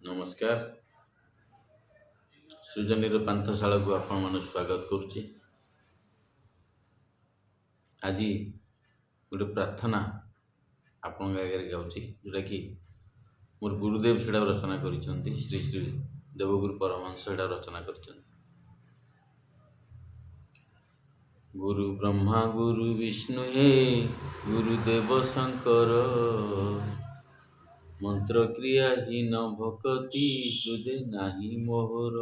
नमस्कार। सृजनीर पांथशाला को आपण मन स्वागत करुच्ची। आज गोटे प्रार्थना आपण आगे गाँची जोटा कि मोर गुरुदेव से रचना कर श्री श्री देवगुरु परमहंस से रचना कर। गुरु ब्रह्मा गुरु विष्णु हे गुरुदेव शंकर, मंत्र क्रियाहीन भक्ति हृदय नाही मोहर।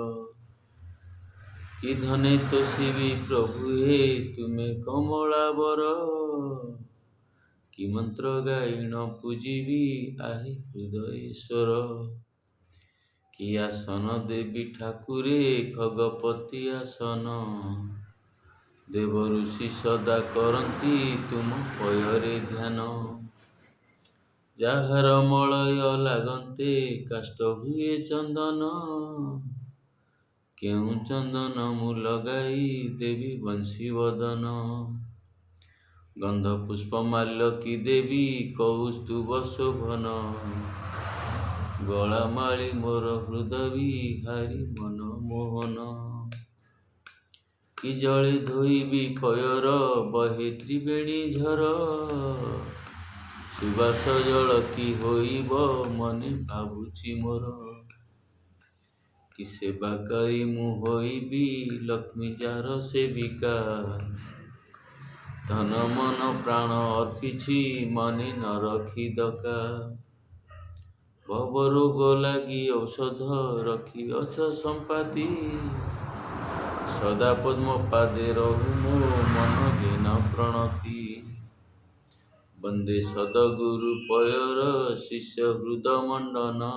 कि धने तो शिवी प्रभु हे तुमे कमलावर, कि मंत्र गायन पूजिबी आहे हृदयेश्वर। कि आसन देवी ठाकुरे खगपति आसन, देव ऋषि सदा करती तुम पୟରେ ध्यान। ଯାହାର ମଳୟ ଲାଗନ୍ତେ କାଷ୍ଟ ହୁଏ ଚନ୍ଦନ, କେଉଁ ଚନ୍ଦନ ମୁଁ ଲଗାଇ ଦେବି ବଂଶୀବଦନ। ଗନ୍ଧ ପୁଷ୍ପ ମାଲ୍ୟ କି ଦେବି କୌସ୍ତୁଭ ଶୋଭନ, ଗଳା ମାଳି ମୋର ହୃଦୟ ବିହାରୀ ମନମୋହନ। କି ଜଳେ ଧୋଇବି ପୟର ବହେ ତ୍ରିବେଣୀ ଝର, ସୁବାସ ଜଳ କି ହୋଇବ ମନେ ଭାବୁଛି ମୋର। କି ସେବା କରି ମୁଁ ହୋଇବି ଲକ୍ଷ୍ମୀ ଯାର ସେବିକା, ଧନ ମନ ପ୍ରାଣ ଅର୍ପିଛି ମନେ ନ ରଖି ଦକା। ଭବ ରୋଗ ଲାଗି ଔଷଧ ରଖିଅଛ ସମ୍ପାତି, ସଦା ପଦ୍ମ ପାଦେ ରହୁ ମୋ ମନ ଘେନ ପ୍ରଣତି। ବନ୍ଦେ ସଦଗୁରୁ ପୟର ଶିଷ୍ୟ ହୃଦ ମଣ୍ଡନ,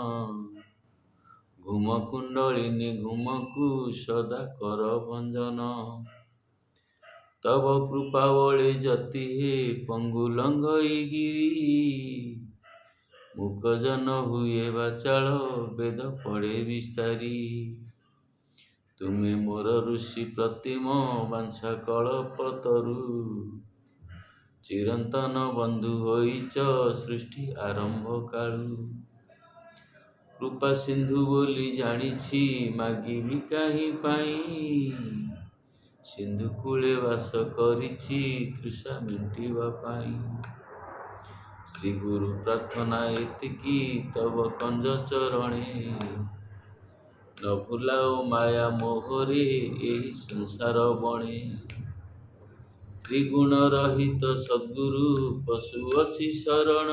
ଘୁମ କୁଣ୍ଡଳିନୀ ଘୁମକୁ ସଦା କର ଭଞ୍ଜନ। ତବ କୃପାବଳେ ଯତି ହେ ପଙ୍ଗୁ ଲଙ୍ଘଇ ଗିରି, ମୁକ ଜନ ହୁଏ ବାଚାଳ ବେଦ ପଢ଼େ ବିସ୍ତାରୀ। ତୁମେ ମୋର ଋଷି ପ୍ରତିମ ବାଞ୍ଛା କଳ୍ପତରୁ, ଚିରନ୍ତନ ବନ୍ଧୁ ହୋଇଛ ସୃଷ୍ଟି ଆରମ୍ଭ କାଳୁ। କୃପା ସିନ୍ଧୁ ବୋଲି ଜାଣିଛି ମାଗିବି କାହିଁ ପାଇଁ, ସିନ୍ଧୁ କୂଳେ ବାସ କରିଛି ତୃଷା ମେଣ୍ଟିବା ପାଇଁ। ଶ୍ରୀ ଗୁରୁ ପ୍ରାର୍ଥନା ଏତିକି ତବ କଞ୍ଜ ଚରଣେ, ନ ଭୁଲାଓ ମାୟା ମୋହରେ ଏହି ସଂସାର ବଣେ। ତ୍ରିଗୁଣ ରହିତ ସଦ୍ଗୁରୁ ପଶୁ ଅଛି ଶରଣ,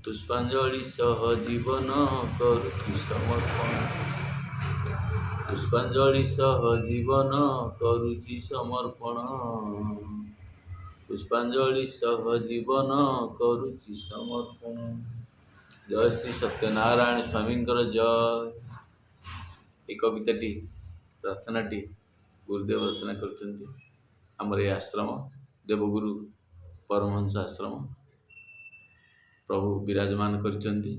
ପୁଷ୍ପାଞ୍ଜଳି ସହ ଜୀବନ କରୁଛି ସମର୍ପଣ। ପୁଷ୍ପାଞ୍ଜଳି ସହ ଜୀବନ କରୁଛି ସମର୍ପଣ, ପୁଷ୍ପାଞ୍ଜଳି ସହ ଜୀବନ କରୁଛି ସମର୍ପଣ। ଜୟ ଶ୍ରୀ ସତ୍ୟନାରାୟଣ ସ୍ୱାମୀଙ୍କର ଜୟ। এই কবিতাটি প্রার্থনাটি গুরুদেব রচনা করছেন। আমার এই আশ্রম দেবগুরু পরমহଂସ ଆଶ୍ରମ ପ୍ରଭୁ ବିରାଜମାନ କରିଛନ୍ତି,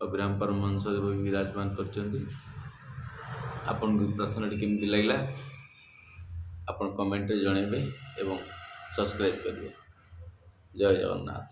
ଅଭିରାମ ପରମହଂସ ଦେବ ବିରାଜମାନ କରିଛନ୍ତି। ଆପଣଙ୍କୁ ପ୍ରାର୍ଥନାଟି କେମିତି ଲାଗିଲା ଆପଣ କମେଣ୍ଟରେ ଜଣାଇବେ ଏବଂ ସବସ୍କ୍ରାଇବ୍ କରିବେ। ଜୟ ଜଗନ୍ନାଥ।